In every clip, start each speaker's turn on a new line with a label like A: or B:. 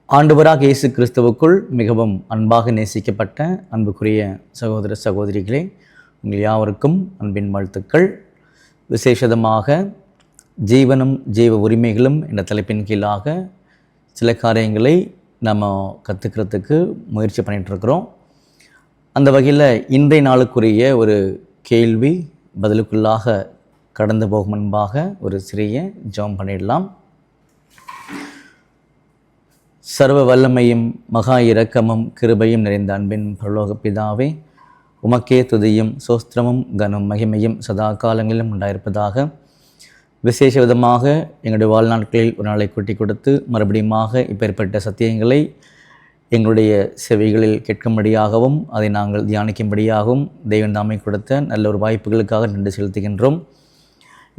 A: ஆண்டவராக இயேசு கிறிஸ்துவுக்குள் மிகவும் அன்பாக நேசிக்கப்பட்ட அன்புக்குரிய சகோதர சகோதரிகளே, உங்கள் யாவருக்கும் அன்பின் வாழ்த்துக்கள். விசேஷமாக ஜீவனும் ஜீவ உரிமைகளும் என்ற தலைப்பின் கீழாக சில காரியங்களை நம்ம கற்றுக்கிறதுக்கு முயற்சி பண்ணிகிட்ருக்குறோம். அந்த வகையில் இன்றைய நாளுக்குரிய ஒரு கேள்வி பதிலுக்குள்ளாக கடந்து போகும் முன்பாக ஒரு சிறிய ஜெபம் பண்ணிடலாம். சர்வ வல்லமையும் மகா இரக்கமும் கிருபையும் நிறைந்த அன்பின் பரலோக பிதாவே, உமக்கே துதியும் சோஸ்திரமும் கனம் மகிமையும் சதா காலங்களிலும் உண்டாயிருப்பதாக. விசேஷ விதமாக எங்களுடைய வாழ்நாட்களில் ஒரு நாளை கூட்டி கொடுத்து மறுபடியுமாக இப்பேற்பட்ட சத்தியங்களை எங்களுடைய செவிகளில் கேட்கும்படியாகவும் அதை நாங்கள் தியானிக்கும்படியாகவும் தெய்வன் தாமை கொடுத்த நல்ல ஒரு வாய்ப்புகளுக்காக நன்றி செலுத்துகின்றோம்.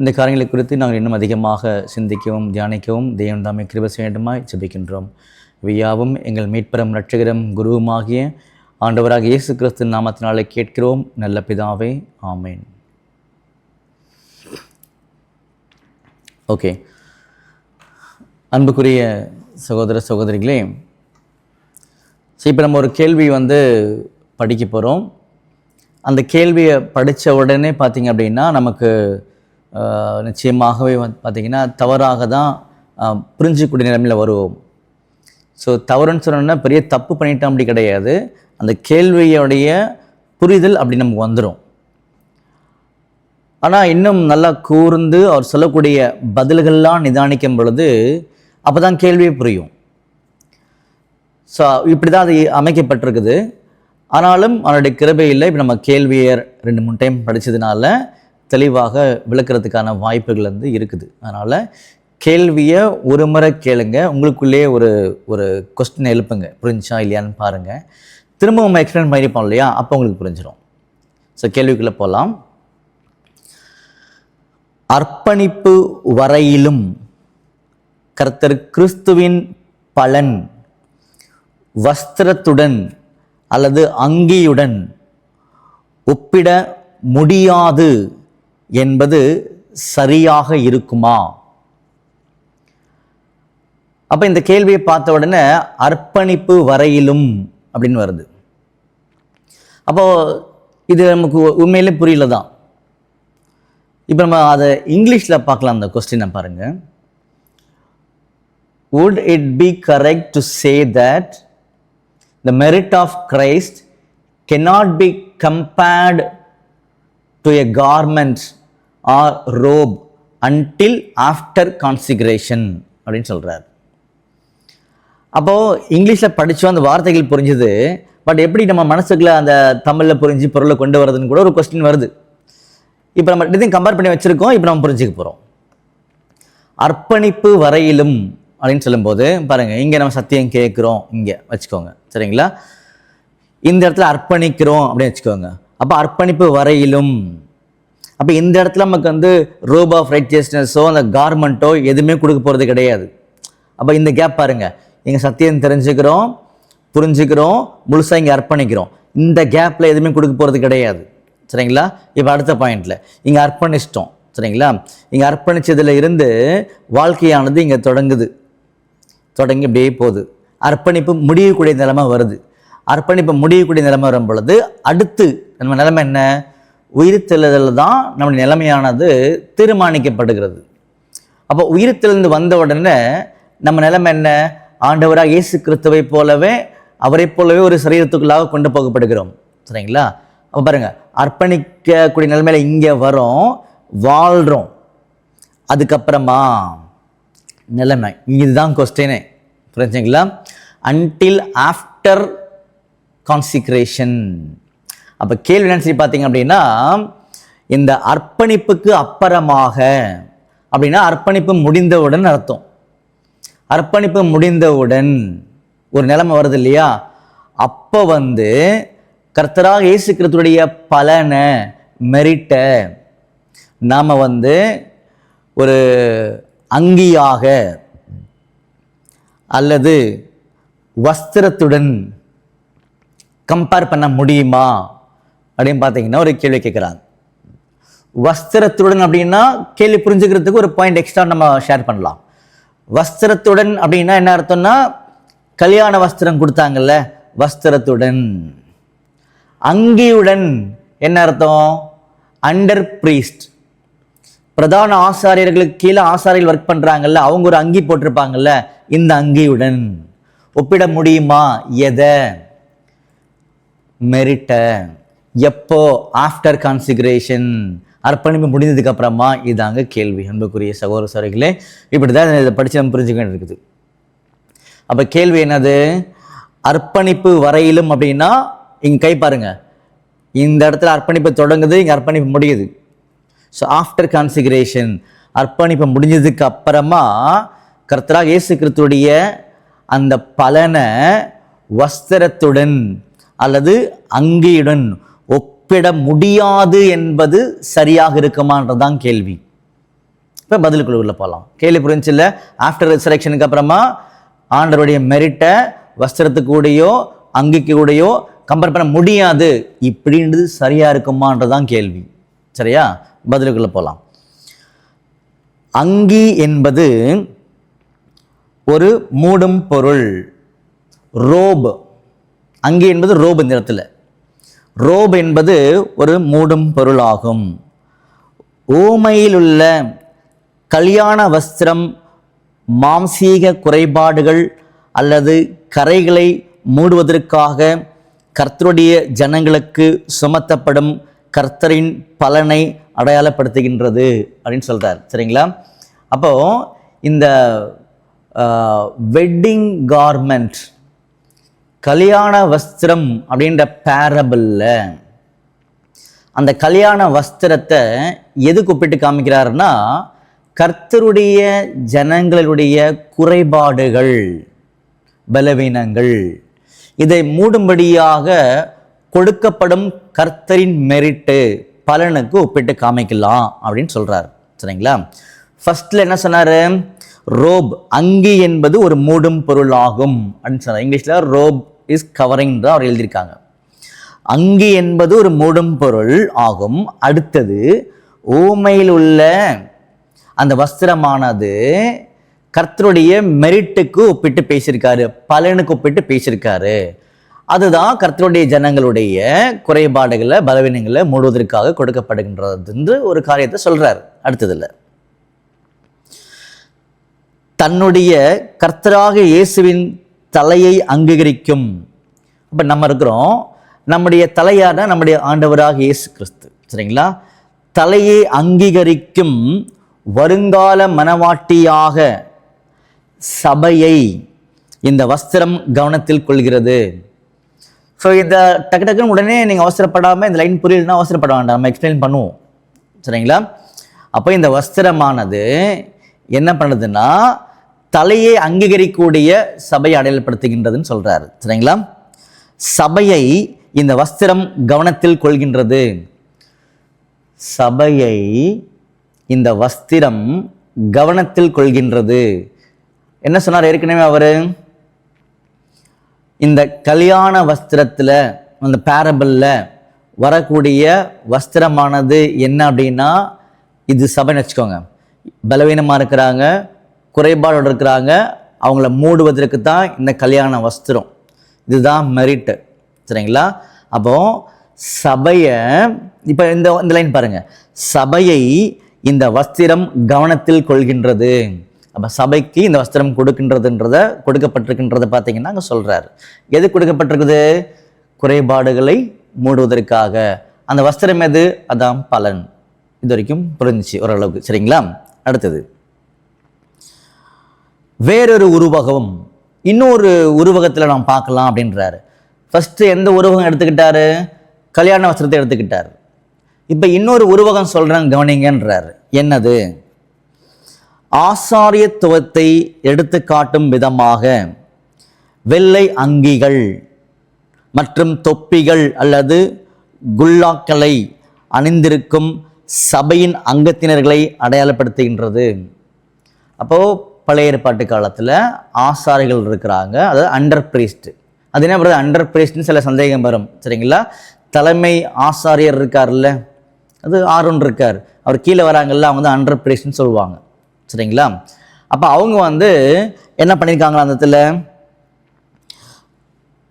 A: இந்த காரியங்களை குறித்து நாங்கள் இன்னும் அதிகமாக சிந்திக்கவும் தியானிக்கவும் தெய்வன் தாமை கிருபை செய்ய வேண்டுமாய் ஜெபிக்கின்றோம். இவையாவும் எங்கள் மீட்பரும் இரட்சகரும் குருவுமாகிய ஆண்டவராக இயேசு கிறிஸ்து நாமத்தினாலே கேட்கிறோம் நல்ல பிதாவே, ஆமேன். ஓகே, அன்புக்குரிய சகோதர சகோதரிகளே, இப்போ நம்ம ஒரு கேள்வி படிக்க போகிறோம். அந்த கேள்வியை படித்த உடனே பார்த்திங்க அப்படின்னா நமக்கு நிச்சயமாகவே பார்த்திங்கன்னா தவறாக தான் புரிஞ்சிக்கூடிய நிலைமையில் வருவோம். ஸோ தவறுன்னு சொன்னோன்னா பெரிய தப்பு பண்ணிட்டோம் அப்படி கிடையாது. அந்த கேள்வியோடைய புரிதல் அப்படி நமக்கு வந்துடும். ஆனால் இன்னும் நல்லா கூர்ந்து அவர் சொல்லக்கூடிய பதில்கள்லாம் நிதானிக்கும் பொழுது அப்போ தான் கேள்வியே புரியும். ஸோ இப்படி தான் அது அமைக்கப்பட்டிருக்குது. ஆனாலும் அவனுடைய கிருபையில் இப்போ நம்ம கேள்வியை 2-3 டைம் படித்ததுனால தெளிவாக விளக்கிறதுக்கான வாய்ப்புகள் இருக்குது. அதனால் கேள்வியை ஒரு முறை கேளுங்க, உங்களுக்குள்ளே ஒரு கொஸ்டின் எழுப்புங்க, புரிஞ்சா இல்லையான்னு பாருங்கள். திரும்ப நம்ம எக்ஸ்பிளைன் பண்ணியிருப்போம் இல்லையா, அப்போ உங்களுக்கு புரிஞ்சிடும். ஸோ கேள்விக்குள்ளே போகலாம். அர்ப்பணிப்பு வரையிலும் கர்த்தர் கிறிஸ்துவின் பலன் வஸ்திரத்துடன் அல்லது அங்கியுடன் ஒப்பிட முடியாது என்பது சரியாக இருக்குமா? அப்போ இந்த கேள்வியை பார்த்த உடனே அர்ப்பணிப்பு வரையிலும் அப்படின்னு வருது. அப்போது இது நமக்கு உண்மையிலே புரியல தான். இப்போ நம்ம அதை இங்கிலீஷில் பார்க்கலாம். அந்த கொஸ்டினை பாருங்கள். Would it be correct to say that the merit of Christ cannot be compared to a garment or robe until after consecration அப்படின்னு சொல்கிறார். அப்போது இங்கிலீஷில் படித்தோம், அந்த வார்த்தைகள் புரிஞ்சுது. பட் எப்படி நம்ம மனசுக்குள்ள அந்த தமிழில் புரிஞ்சு பொருளை கொண்டு வரதுன்னு கூட ஒரு கொஸ்டின் வருது. இப்போ நம்ம இதையும் கம்பேர் பண்ணி வச்சுருக்கோம். இப்போ நம்ம புரிஞ்சுக்க போகிறோம். அர்ப்பணிப்பு வரையிலும் அப்படின்னு சொல்லும்போது பாருங்கள், இங்கே நம்ம சத்தியம் கேட்குறோம், இங்கே வச்சுக்கோங்க, சரிங்களா? இந்த இடத்துல அர்ப்பணிக்கிறோம் அப்படின்னு வச்சுக்கோங்க. அப்போ அர்ப்பணிப்பு வரையிலும், அப்போ இந்த இடத்துல நமக்கு ரோப் ஆஃப் ரைட்டியஸ்னஸோ அந்த கார்மெண்ட்டோ எதுவுமே கொடுக்க போகிறது கிடையாது. அப்போ இந்த கேப் பாருங்கள், இங்கே சத்தியம் தெரிஞ்சுக்கிறோம், புரிஞ்சுக்கிறோம், முழுசாக இங்கே அர்ப்பணிக்கிறோம். இந்த கேப்பில் எதுவுமே கொடுக்க போகிறது கிடையாது, சரிங்களா? இப்போ அடுத்த பாயிண்டில் இங்கே அர்ப்பணிச்சிட்டோம், சரிங்களா? இங்கே அர்ப்பணித்ததில் இருந்து வாழ்க்கையானது இங்கே தொடங்கி அப்படியே போகுது. அர்ப்பணிப்பு முடியக்கூடிய நிலைமை வருது. அர்ப்பணிப்பு முடியக்கூடிய நிலைமை வரும் பொழுது அடுத்து நம்ம நிலைமை என்ன? உயிர்த்தெழுதல் தான் நம்முடைய நிலைமையானது தீர்மானிக்கப்படுகிறது. அப்போ உயிர்த்தெழுந்து வந்த உடனே நம்ம நிலைமை என்ன? ஆண்டவராக இயேசு கிறிஸ்துவை போலவே அவரை போலவே ஒரு சரீரத்துக்குள்ளாக கொண்டு போகப்படுகிறோம், சரிங்களா? அப்போ பாருங்கள், அர்ப்பணிக்கக்கூடிய நிலைமையில இங்கே வரோம், வாழ்கிறோம். அதுக்கப்புறமா நிலைமை இதுதான் கொஸ்டினே, புரிஞ்சுங்களா? Until after consecration. அப்போ கேள்வி என்ன சொல்லி பார்த்தீங்க அப்படின்னா, இந்த அர்ப்பணிப்புக்கு அப்புறமாக அப்படின்னா அர்ப்பணிப்பு முடிந்தவுடன் அர்த்தம். அர்ப்பணிப்பு முடிந்தவுடன் ஒரு நிலைமை வருது இல்லையா? அப்போ கர்த்தராக இயேசு கிறிஸ்துவுடைய பலனை மெரிட்டை நாம் ஒரு அங்கியாக அல்லது வஸ்திரத்துடன் கம்பேர் பண்ண முடியுமா அப்படின்னு பார்த்தீங்கன்னா ஒரு கேள்வி கேட்குறாங்க. வஸ்திரத்துடன் அப்படின்னா கேள்வி புரிஞ்சுக்கிறதுக்கு ஒரு பாயிண்ட் எக்ஸ்ட்ரா நம்ம ஷேர் பண்ணலாம். வஸ்திரத்துடன் அப்படின்னா என்ன அர்த்தம்னா, கல்யாண வஸ்திரம் கொடுத்தாங்கல்ல, வஸ்திரத்துடன். அங்கியுடன் என்ன அர்த்தம்? அண்டர் பிரீஸ்ட், பிரதான ஆசாரியர்களுக்கு கீழே ஆசாரியர்கள் ஒர்க் பண்றாங்கல்ல, அவங்க ஒரு அங்கி போட்டிருப்பாங்கல்ல, இந்த அங்கியுடன். ஒப்பிட முடியுமா? எதை? மெரிட்ட. எப்போ? ஆஃப்டர் கான்சிகரேஷன், அர்ப்பணிப்பு முடிந்ததுக்கு அப்புறமா. இதாங்க கேள்வி. அன்புக்குரிய சகோதர சகோதரிகளே, இப்படிதான் இதை படிச்சு நம்ம புரிஞ்சுக்க வேண்டியிருக்குது. அப்ப கேள்வி என்னது? அர்ப்பணிப்பு வரையிலும் அப்படின்னா இங்க கை பாருங்க, இந்த இடத்துல அர்ப்பணிப்பு தொடங்குது, இங்க அர்ப்பணிப்பு முடியுது. ஸோ ஆஃப்டர் கான்சிகரேஷன், அர்ப்பணிப்பு முடிஞ்சதுக்கு அப்புறமா கர்த்தராகிய இயேசு கிறிஸ்துவுடைய அந்த பலனை வஸ்திரத்துடன் அல்லது அங்கியுடன் ஒப்பிட முடியாது என்பது சரியாக இருக்குமான்றதான் கேள்வி. இப்போ பதிலுக்குள்ள போகலாம். கேள்வி புரிஞ்சு இல்லை? ஆஃப்டர் ரிசரக்ஷனுக்கு அப்புறமா ஆண்டவருடைய மெரிட்டை வஸ்திரத்துக்கு கூடயோ அங்கிக்கு கூடயோ கம்பேர் பண்ண முடியாது, இப்படின்றது சரியா இருக்குமான்றதான் கேள்வி. சரியா? பதிலுக்குள்ள போகலாம். அங்கி என்பது ஒரு மூடும் பொருள். ரோப், அங்கி என்பது ரோப். இந்த இடத்துல ரோப் என்பது ஒரு மூடும் பொருளாகும். ஓமையில் உள்ள கல்யாண வஸ்திரம் மாம்சீக குறைபாடுகள் அல்லது கரைகளை மூடுவதற்காக கர்த்தருடைய ஜனங்களுக்கு சுமத்தப்படும் கர்த்தரின் பலனை அடையாளப்படுத்துகின்றது அப்படின்னு சொல்றார். சரிங்களா? அப்போ இந்த வெட்டிங் கார்மெண்ட், கல்யாண வஸ்திரம் அப்படின்ற பேரபிள்ல அந்த கல்யாண வஸ்திரத்தை எதுக்கு ஒப்பிட்டு காமிக்கிறாருன்னா, கர்த்தருடைய ஜனங்களுடைய குறைபாடுகள், பலவீனங்கள், இதை மூடும்படியாக கொடுக்கப்படும் கர்த்தரின் மெரிட்டு, பலனுக்கு ஒப்பிட்டு காமிக்கலாம் அப்படின்னு சொல்றாரு. சரிங்களா? ஃபர்ஸ்ட்ல என்ன சொன்னாரு? ரோப், அங்கி என்பது ஒரு மூடும் பொருள் ஆகும் அப்படின்னு சொன்னார். இங்கிலீஷ்ல ரோப் இஸ் கவரிங் தான் அவர் எழுதியிருக்காங்க. அங்கி என்பது ஒரு மூடும் பொருள் ஆகும். அடுத்தது, ஊமையில் உள்ள அந்த வஸ்திரமானது கர்த்தருடைய மெரிட்டுக்கு ஒப்பிட்டு பேசியிருக்காரு, பலனுக்கு ஒப்பிட்டு பேசியிருக்காரு. அதுதான் கர்த்தருடைய ஜனங்களுடைய குறைபாடுகளை, பலவீனங்களை மூடுவதற்காக கொடுக்கப்படுகின்றது என்று ஒரு காரியத்தை சொல்றாரு. அடுத்ததுல தன்னுடைய கர்த்தராக இயேசுவின் தலையை அங்கீகரிக்கும். அப்ப நம்ம இருக்கிறோம், நம்முடைய தலையான நம்முடைய ஆண்டவராக இயேசு கிறிஸ்து. சரிங்களா? தலையை அங்கீகரிக்கும் வருங்கால மனவாட்டியாக சபையை இந்த வஸ்திரம் கவனத்தில் கொள்கிறது. ஸோ இந்த டக்கு டக்குன்னு உடனே நீங்கள் அவசரப்படாமல், இந்த லைன் புரியலன்னா அவசரப்பட வேண்டாம், நம்ம எக்ஸ்பிளைன் பண்ணுவோம். சரிங்களா? அப்போ இந்த வஸ்திரமானது என்ன பண்ணுதுன்னா தலையை அங்கீகரிக்கக்கூடிய சபையை அடையாளப்படுத்துகின்றதுன்னு சொல்றாரு. சரிங்களா? சபையை இந்த வஸ்திரம் கவனத்தில் கொள்கின்றது. சபையை இந்த வஸ்திரம் கவனத்தில் கொள்கின்றது. என்ன சொன்னார் ஏற்கனவே அவரு? இந்த கல்யாண வஸ்திரத்துல, அந்த பேரபிள்ல வரக்கூடிய வஸ்திரமானது என்ன அப்படின்னா, இது சபைன்னு வச்சுக்கோங்க. பலவீனமாக இருக்கிறாங்க, குறைபாடோடு இருக்கிறாங்க, அவங்கள மூடுவதற்கு தான் இந்த கல்யாண வஸ்திரம். இதுதான் மெரிட். சரிங்களா? அப்போ சபையை, இப்போ இந்த லைன் பாருங்க, சபையை இந்த வஸ்திரம் கவனத்தில் கொள்கின்றது. அப்போ சபைக்கு இந்த வஸ்திரம் கொடுக்கப்பட்டிருக்கின்றத பார்த்தீங்கன்னா அங்கே சொல்றாரு. எது கொடுக்கப்பட்டிருக்குது? குறைபாடுகளை மூடுவதற்காக. அந்த வஸ்திரம் எது? அதான் பலன். இது வரைக்கும் புரிஞ்சிச்சு ஓரளவுக்கு. சரிங்களா? அடுத்தது வேறொரு உருவகம், இன்னொரு உருவகத்தில் நாம் பார்க்கலாம் அப்படின்றாரு. ஃபர்ஸ்ட் எந்த உருவகம் எடுத்துக்கிட்டாரு? கல்யாண வஸ்திரத்தை எடுத்துக்கிட்டாரு. இப்போ இன்னொரு உருவகம் சொல்றேன் கவனிங்கன்றாரு. என்னது? ஆசாரியத்துவத்தை எடுத்து காட்டும் விதமாக வெள்ளை அங்கிகள் மற்றும் தொப்பிகள் அல்லது குல்லாக்களை அணிந்திருக்கும் சபையின் அங்கத்தினர்களை அடையாளப்படுத்துகின்றது. அப்போ பழைய ஏற்பாட்டு காலத்தில் ஆசாரிகள் இருக்கிறாங்க, அதாவது அண்டர் பிரீஸ்ட். அது என்ன பண்ணுறது? அண்டர் பிரீஸ்ட்னு சில சந்தேகம் வரும். சரிங்களா? தலைமை ஆசாரியர் இருக்கார்ல, அது ஆரோன் இருக்கார், அவர் கீழே வராங்கல்ல, அவங்க தான் அண்டர் பிரீஸ்ட்னு சொல்லுவாங்க. சரிங்களா? அப்போ அவங்க என்ன பண்ணியிருக்காங்களா? அந்த இடத்துல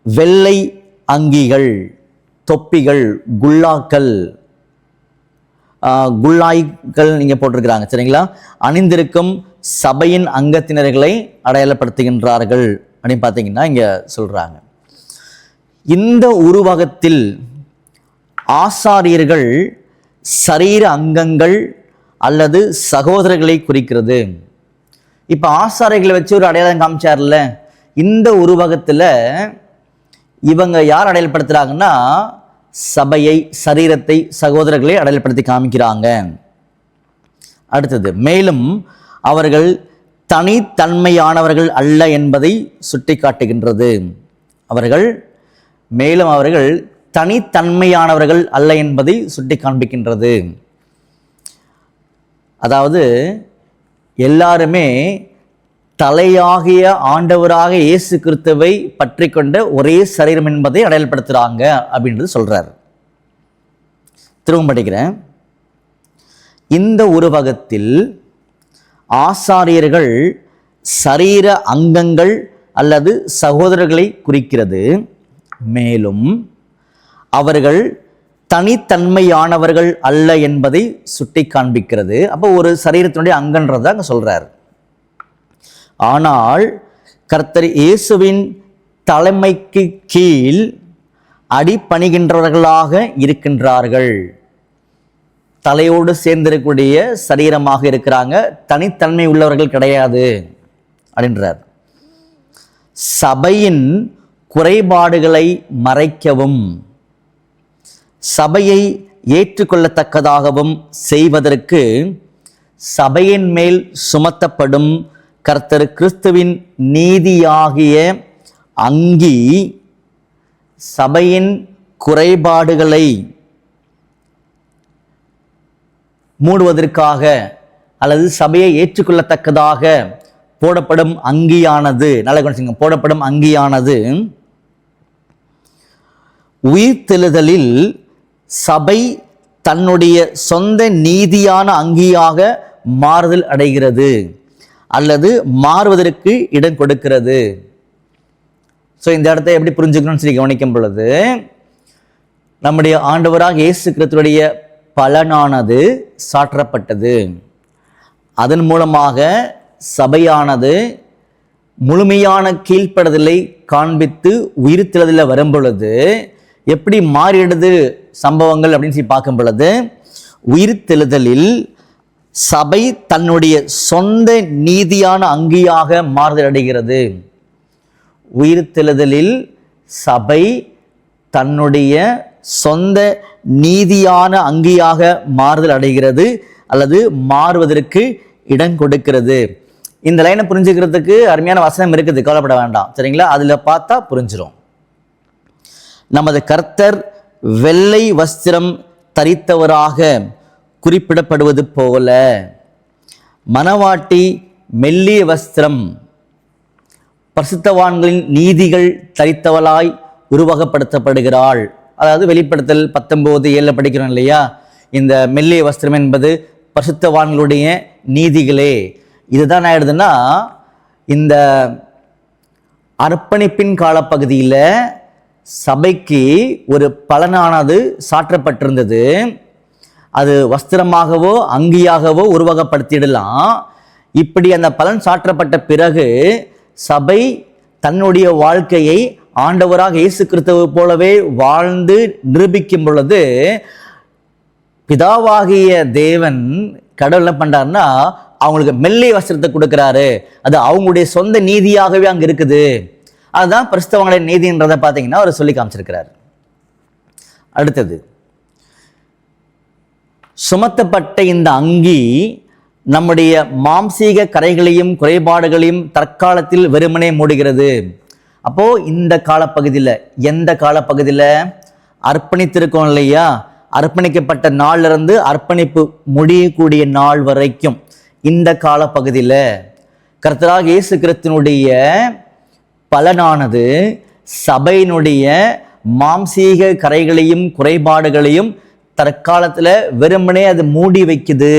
A: வெள்ளை அங்கிகள், தொப்பிகள், குல்லாய்கள் நீங்க போட்டிருக்கிறாங்க. சரிங்களா? அணிந்திருக்கும் சபையின் அங்கத்தினர்களை அடையாளப்படுத்துகின்றார்கள் அப்படின்னு பார்த்தீங்கன்னா இங்க சொல்றாங்க. இந்த உருவகத்தில் ஆசாரியர்கள் சரீர அங்கங்கள் அல்லது சகோதரர்களை குறிக்கிறது. இப்ப ஆசாரியர்களை வச்சு ஒரு அடையாளம் காமிச்சார்ல, இந்த உருவகத்துல இவங்க யார் அடையாளப்படுத்துறாங்கன்னா சபையை, சரீரத்தை, சகோதரர்களை அடையாளப்படுத்தி காமிக்கிறாங்க. அடுத்தது, மேலும் அவர்கள் தனித்தன்மையானவர்கள் அல்ல என்பதை சுட்டி காட்டுகின்றது. மேலும் அவர்கள் தனித்தன்மையானவர்கள் அல்ல என்பதை சுட்டி காண்பிக்கின்றது. அதாவது எல்லாருமே தலையாகிய ஆண்டவராக இயேசு கிறிஸ்துவை பற்றி கொண்ட ஒரே சரீரம் என்பதை அடையாளப்படுத்துறாங்க அப்படின்றது சொல்றார். திரும்ப படிக்கிறேன். இந்த உருவகத்தில் ஆசாரியர்கள் சரீர அங்கங்கள் அல்லது சகோதரர்களை குறிக்கிறது. மேலும் அவர்கள் தனித்தன்மையானவர்கள் அல்ல என்பதை சுட்டி காண்பிக்கிறது. அப்போ ஒரு சரீரத்தினுடைய அங்கன்றதை அங்க சொல்றார். ஆனால் கர்த்தர் இயேசுவின் தலைமைக்கு கீழ் அடிபணிகின்றவர்களாக இருக்கின்றார்கள். தலையோடு சேர்ந்திருக்கக்கூடிய சரீரமாக இருக்கிறாங்க, தனித்தன்மை உள்ளவர்கள் கிடையாது அப்படின்றார். சபையின் குறைபாடுகளை மறைக்கவும் சபையை ஏற்றுக்கொள்ளத்தக்கதாகவும் செய்வதற்கு சபையின் மேல் சுமத்தப்படும் கர்த்தர் கிறிஸ்துவின் நீதியாகிய அங்கி சபையின் குறைபாடுகளை மூடுவதற்காக அல்லது சபையை ஏற்றுக்கொள்ளத்தக்கதாக போடப்படும் அங்கியானது, நல்ல கவனிச்சுங்க, போடப்படும் அங்கியானது உயிர்த்தெழுதலில் சபை தன்னுடைய சொந்த நீதியான அங்கியாக மாறுதல் அடைகிறது அல்லது மாறுவதற்கு இடம் கொடுக்கிறது. ஸோ இந்த இடத்தை எப்படி புரிஞ்சுக்கணும்னு சொல்லி கவனிக்கும் பொழுது, நம்முடைய ஆண்டவராக இயேசு கிறிஸ்துவுடைய பலனானது சாற்றப்பட்டது. அதன் மூலமாக சபையானது முழுமையான கீழ்ப்படுதலை காண்பித்து உயிர்த்தெழுதலில் வரும் பொழுது எப்படி மாறிடுது சம்பவங்கள் அப்படின்னு சொல்லி பார்க்கும் பொழுது, உயிர்த்தெழுதலில் சபை தன்னுடைய சொந்த நீதியான அங்கியாக மாறுதல் அடைகிறது. உயிர்த்தெழுதலில் சபை தன்னுடைய சொந்த நீதியான அங்கியாக மாறுதல் அடைகிறது அல்லது மாறுவதற்கு இடம் கொடுக்கிறது. இந்த லைனை புரிஞ்சுக்கிறதுக்கு அருமையான வசனம் இருக்குது, கவலைப்பட வேண்டாம். சரிங்களா? அதில் பார்த்தா புரிஞ்சிடும். நமது கர்த்தர் வெள்ளை வஸ்திரம் தரித்தவராக குறிப்பிடப்படுவது போல மணவாட்டி மெல்லிய வஸ்திரம் பரிசுத்தவான்களின் நீதிகள் தரித்தவளாய் உருவகப்படுத்தப்படுகிறாள். அதாவது வெளிப்படுத்தல் 19:7 படிக்கிறோம் இல்லையா, இந்த மெல்லிய வஸ்திரம் என்பது பரிசுத்தவான்களுடைய நீதிகளே. இதுதான் ஆயிடுதுன்னா, இந்த அர்ப்பணிப்பின் காலப்பகுதியில் சபைக்கு ஒரு பலனானது சாற்றப்பட்டிருந்தது. அது வஸ்திரமாகவோ அங்கியாகவோ உருவகப்படுத்திடலாம். இப்படி அந்த பலன் சாற்றப்பட்ட பிறகு சபை தன்னுடைய வாழ்க்கையை ஆண்டவராக இயேசு கிறிஸ்துவை போலவே வாழ்ந்து நிரூபிக்கும் பொழுது பிதாவாகிய தேவன் கடவுள் என்ன பண்றாருன்னா அவங்களுக்கு மெல்லிய வஸ்திரத்தை கொடுக்கிறாரு. அது அவங்களுடைய சொந்த நீதியாகவே அங்க இருக்குது. அதுதான் பரிசுத்தவான்களுடைய நீதின்றதை பார்த்தீங்கன்னா அவர் சொல்லி காமிச்சிருக்கிறார். அடுத்தது, சுமத்தப்பட்ட இந்த அங்கி நம்முடைய மாம்சீக கரைகளையும் குறைபாடுகளையும் தற்காலத்தில் வெறுமனே மூடுகிறது. அப்போ இந்த காலப்பகுதியில், எந்த காலப்பகுதியில் அர்ப்பணித்திருக்கோம் இல்லையா, அர்ப்பணிக்கப்பட்ட நாளிலிருந்து அர்ப்பணிப்பு முடியக்கூடிய நாள் வரைக்கும் இந்த காலப்பகுதியில் கர்த்தராகிய இயேசு கிறிஸ்துவினுடைய பலனானது சபையினுடைய மாம்சீக கரைகளையும் குறைபாடுகளையும் தற்காலத்தில் வெறுமனே அது மூடி வைக்குது.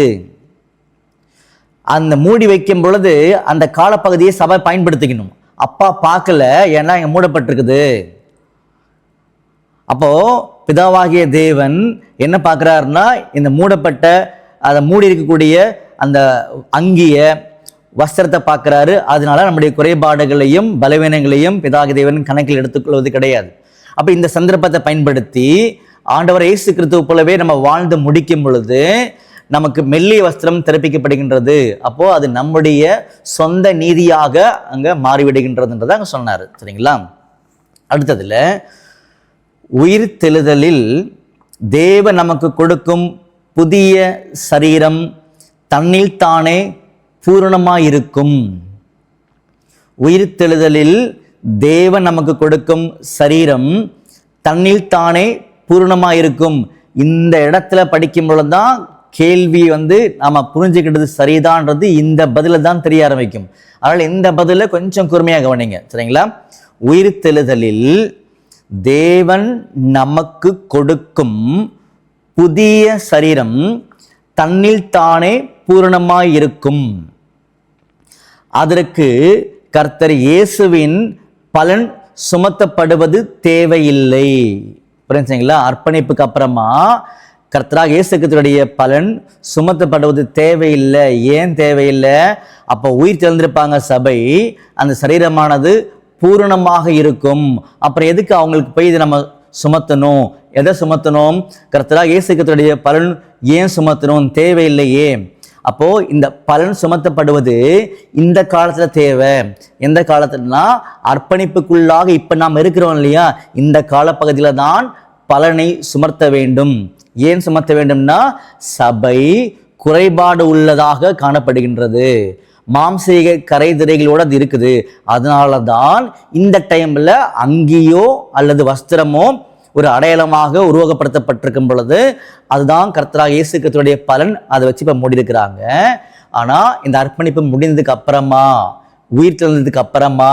A: அந்த மூடி வைக்கும் பொழுது அந்த காலப்பகுதியை சபை பயன்படுத்திக்கணும். அப்பா பார்க்கல, ஏன்னா இங்கே மூடப்பட்டிருக்குது. அப்போ பிதாவாகிய தேவன் என்ன பார்க்குறாருன்னா, இந்த மூடப்பட்ட அதை மூடி இருக்கக்கூடிய அந்த அங்கிய வஸ்திரத்தை பார்க்குறாரு. அதனால நம்முடைய குறைபாடுகளையும் பலவீனங்களையும் பிதாவாகிய தேவன் கணக்கில் எடுத்துக்கொள்வது கிடையாது. அப்போ இந்த சந்தர்ப்பத்தை பயன்படுத்தி ஆண்டவர் இயேசு கிறிஸ்துவ போலவே நம்ம வாழ்ந்து முடிக்கும் பொழுது நமக்கு மெல்லிய வஸ்திரம் திறப்பிக்கப்படுகின்றது. அப்போ அது நம்முடைய சொந்த நீதியாக அங்க மாறிவிடுகின்றதுன்றதை அங்க சொன்னார். சரிங்களா? அடுத்ததுல உயிர் தெழுதலில் தேவன் நமக்கு கொடுக்கும் புதிய சரீரம் தன்னில் தானே பூரணமாயிருக்கும். உயிர் தெழுதலில் தேவன் நமக்கு கொடுக்கும் சரீரம் தன்னில் தானே பூரணமாயிருக்கும். இந்த இடத்துல படிக்கும் பொழுதுதான் கேள்வி நாம புரிஞ்சுக்கிட்டது சரிதான்றது இந்த பதில தான் தெரிய ஆரம்பிக்கும். அதனால இந்த பதில கொஞ்சம் கூர்மையாக கவனிங்க. சரிங்களா? உயிர் தெழுதலில் தேவன் நமக்கு கொடுக்கும் புதிய சரீரம் தன்னில் தானே பூரணமாயிருக்கும். அதற்கு கர்த்தர் இயேசுவின் பலன் சுமத்தப்படுவது தேவையில்லை. புரிஞ்சுங்களா? அர்ப்பணிப்புக்கு அப்புறமா கர்த்தராக இயேசு கிறிஸ்துவுடைய பலன் சுமத்தப்படுவது தேவையில்லை. ஏன் தேவையில்லை? அப்போ உயிர் தெழுந்திருப்பாங்க சபை, அந்த சரீரமானது பூரணமாக இருக்கும். அப்புறம் எதுக்கு அவங்களுக்கு போய் இதை நம்ம சுமத்தணும்? எதை சுமத்தணும்? கர்த்தராக இயேசு கிறிஸ்துவுடைய பலன் ஏன் சுமத்தணும்? தேவையில்லையே. அப்போ இந்த பலன் சுமத்தப்படுவது இந்த காலத்துல தேவை. எந்த காலத்துலனா அர்ப்பணிப்புக்குள்ளாக இப்ப நாம் இருக்கிறோம் இல்லையா, இந்த காலப்பகுதியில தான் பலனை சுமத்த வேண்டும். ஏன் சுமத்த வேண்டும்னா, சபை குறைபாடு உள்ளதாக காணப்படுகின்றது, மாம்சீக கரைதிரைகளோடு அது இருக்குது. அதனால தான் இந்த டைம்ல அங்கியோ அல்லது வஸ்திரமோ ஒரு அடையாளமாக உருவகப்படுத்தப்பட்டிருக்கும் பொழுது அதுதான் கர்த்தராக இயேசு கிறிஸ்துவுடைய பலன். அதை வச்சு இப்போ முடியிருக்கிறாங்க. ஆனா இந்த அர்ப்பணிப்பு முடிந்ததுக்கு அப்புறமா, உயிர் தெழுந்ததுக்கு அப்புறமா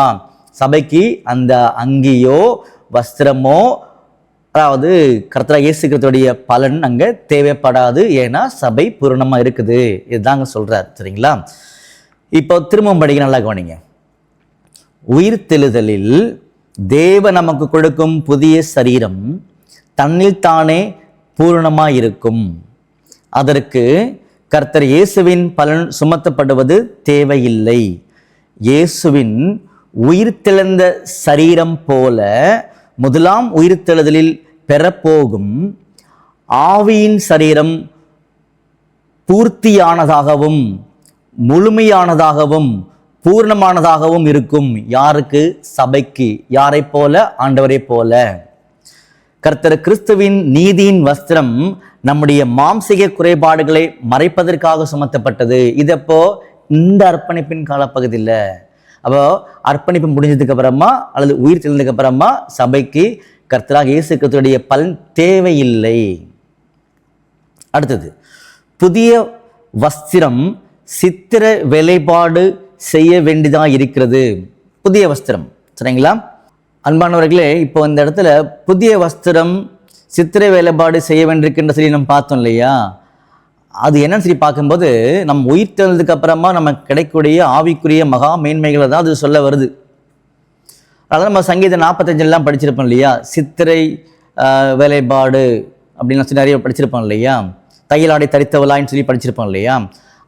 A: சபைக்கு அந்த அங்கியோ வஸ்திரமோ, அதாவது கர்த்தராக இயேசு கிறிஸ்துவுடைய பலன் அங்க தேவைப்படாது. ஏன்னா சபை பூரணமா இருக்குது. இதுதாங்க சொல்றார். சரிங்களா? இப்போ திரும்பவும் படிக்க நல்லா கவனிங்க. உயிர் தெழுதலில் தேவ நமக்கு கொடுக்கும் புதிய சரீரம் தன்னில் தானே பூரணமாயிருக்கும். அதற்கு கர்த்தர் இயேசுவின் பலன் சுமத்தப்படுவது தேவையில்லை. இயேசுவின் உயிர் தெழுந்த சரீரம் போல முதலாம் உயிர் தெழுதலில் பெறப்போகும் ஆவியின் சரீரம் பூர்த்தியானதாகவும் முழுமையானதாகவும் பூர்ணமானதாகவும் இருக்கும். யாருக்கு? சபைக்கு. யாரை போல? ஆண்டவரை போல. கர்த்தர் கிறிஸ்துவின் நீதியின் வஸ்திரம் நம்முடைய மாம்சீக குறைபாடுகளை மறைப்பதற்காக சுமத்தப்பட்டது. இதப்போ இந்த அர்ப்பணிப்பின் காலப்பகுதியில். அப்போ அர்ப்பணிப்பு முடிஞ்சதுக்கு அப்புறமா அல்லது உயிர் தெழுந்ததுக்கு அப்புறமா சபைக்கு கர்த்தராக இயேசு கிறிஸ்துவுடைய பலன் தேவையில்லை. அடுத்தது, புதிய வஸ்திரம் சித்திர வேலைப்பாடு செய்ய வேண்டியதாக இருக்கிறது. புதிய வஸ்திரம். சரிங்களா? அன்பானவர்களே, இப்போ இந்த இடத்துல புதிய வஸ்திரம் சித்திரை வேலைப்பாடு செய்ய வேண்டியிருக்கின்ற சொல்லி நம்ம பார்த்தோம் இல்லையா? அது என்னன்னு சொல்லி பார்க்கும்போது நம்ம உயிர் தெழுந்ததுக்கு அப்புறமா நமக்கு கிடைக்கக்கூடிய ஆவிக்குரிய மகா மேன்மைகளை தான் அது சொல்ல வருது. அதாவது நம்ம சங்கீதம் 45 படிச்சிருப்போம் இல்லையா? சித்திரை வேலைப்பாடு அப்படின்னு சொல்லி நிறைய படிச்சிருப்போம் இல்லையா? தையலாடை தரித்தவளான்னு சொல்லி படிச்சிருப்போம் இல்லையா?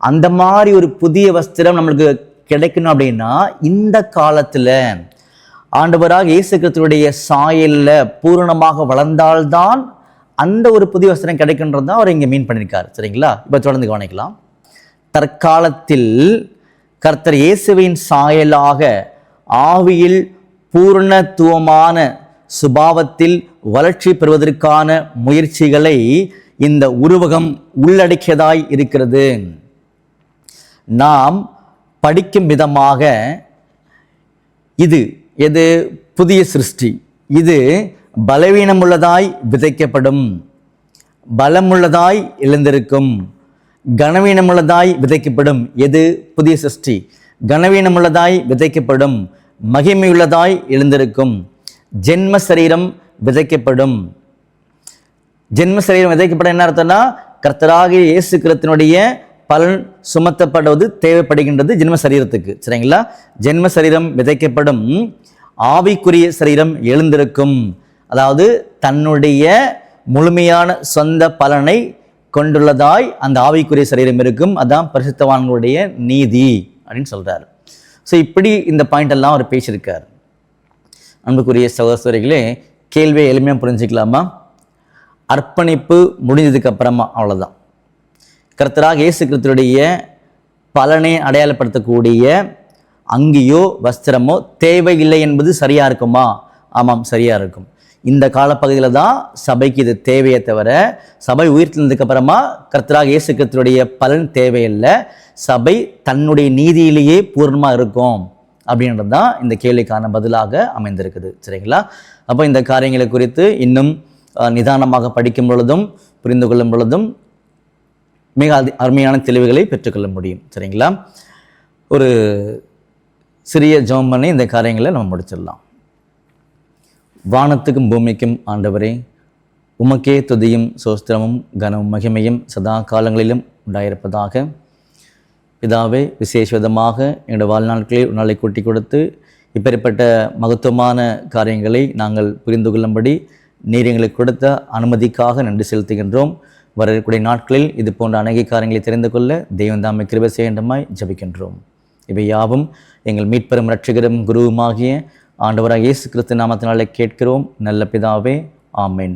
A: அந்த மாதிரி ஒரு புதிய வஸ்திரம் நம்மளுக்கு கிடைக்கணும் அப்படின்னா இந்த காலத்துல ஆண்டவராக இயேசு கிறிஸ்துவுடைய சாயல்ல பூரணமாக வளர்ந்தால்தான் அந்த ஒரு புதிய வஸ்திரம் கிடைக்கின்றது தான் அவர் இங்கே மீன் பண்ணியிருக்காரு. சரிங்களா? இப்போ தொடர்ந்து கவனிக்கலாம். தற்காலத்தில் கர்த்தர் இயேசுவின் சாயலாக ஆவியில் பூரணத்துவமான சுபாவத்தில் வளர்ச்சி பெறுவதற்கான முயற்சிகளை இந்த உருவகம் உள்ளடக்கியதாய் இருக்கிறது. நாம் படிக்கும் விதமாக எது புதிய சிருஷ்டி, இது பலவீனமுள்ளதாய் விதைக்கப்படும், பலமுள்ளதாய் எழுந்திருக்கும். கனவீனமுள்ளதாய் விதைக்கப்படும். எது புதிய சிருஷ்டி? கனவீனமுள்ளதாய் விதைக்கப்படும், மகிமையுள்ளதாய் எழுந்திருக்கும். ஜென்ம சரீரம் விதைக்கப்படும். ஜென்ம சரீரம் விதைக்கப்பட என்ன அர்த்தம்னா, கர்த்தராகிய இயேசு கிறிஸ்துவினுடைய பலன் சுமத்தப்படுவது தேவைப்படுகின்றது ஜென்ம சரீரத்துக்கு. சரிங்களா? ஜென்ம சரீரம் விதைக்கப்படும், ஆவிக்குரிய சரீரம் எழுந்திருக்கும். அதாவது தன்னுடைய முழுமையான சொந்த பலனை கொண்டுள்ளதாய் அந்த ஆவிக்குரிய சரீரம் இருக்கும். அதான் பரிசுத்தவான்களுடைய நீதி அப்படின்னு சொல்றாரு. ஸோ இப்படி இந்த பாயிண்ட் எல்லாம் அவர் பேசியிருக்கார். அன்புக்குரிய சகோதரிகளே, கேள்வியை எளிமையாக புரிஞ்சுக்கலாமா? அர்ப்பணிப்பு முடிஞ்சதுக்கு அப்புறமா அவ்வளோதான். கர்த்தராக இயேசு கிறிஸ்துவுடைய பலனை அடையாளப்படுத்தக்கூடிய அங்கியோ வஸ்திரமோ தேவையில்லை என்பது சரியா இருக்குமா? ஆமாம், சரியா இருக்கும். இந்த காலப்பகுதியில் தான் சபைக்கு இது தேவையே தவிர, சபை உயிர்த்தெழுந்ததுக்கு அப்புறமா கர்த்தராக இயேசு கிறிஸ்துவுடைய பலன் தேவையில்லை. சபை தன்னுடைய நீதியிலேயே பூர்ணமாக இருக்கும் அப்படின்றது தான் இந்த கேள்விக்கான பதிலாக அமைந்திருக்குது. சரிங்களா? அப்போ இந்த காரியங்களை குறித்து இன்னும் நிதானமாக படிக்கும் பொழுதும் புரிந்து கொள்ளும் பொழுதும் மிக அருமையான தெளிவுகளை பெற்றுக்கொள்ள முடியும். சரிங்களா? ஒரு சிறிய ஜெபம் பண்ணி இந்த காரியங்களை நம்ம முடிச்சிடலாம். வானத்துக்கும் பூமிக்கும் ஆண்டவரே, உமக்கே துதியும் சோஸ்திரமும் கனமும் மகிமையும் சதா காலங்களிலும் உண்டாயிருப்பதாக. பிதாவே, விசேஷ விதமாக எங்களுடைய வாழ்நாட்களில் ஒரு நாளை கூட்டி கொடுத்து இப்பேற்பட்ட மகத்துவமான காரியங்களை நாங்கள் புரிந்து கொள்ளும்படி நீர் எங்களுக்கு கொடுத்த அனுமதிக்காக நன்றி செலுத்துகின்றோம். வரக்கூடிய நாட்களில் இது போன்ற அநேக காரியங்களை தெரிந்து கொள்ள தெய்வம் தாமே கிருபை செய்ய வேண்டுமாய் ஜெபிக்கின்றோம். இவை யாவும் எங்கள் மீட்பெரும் இரட்சகரும் குருவுமாகிய ஆண்டவராக இயேசு கிறிஸ்து நாமத்தினாலே கேட்கிறோம் நல்ல பிதாவே. ஆமென்.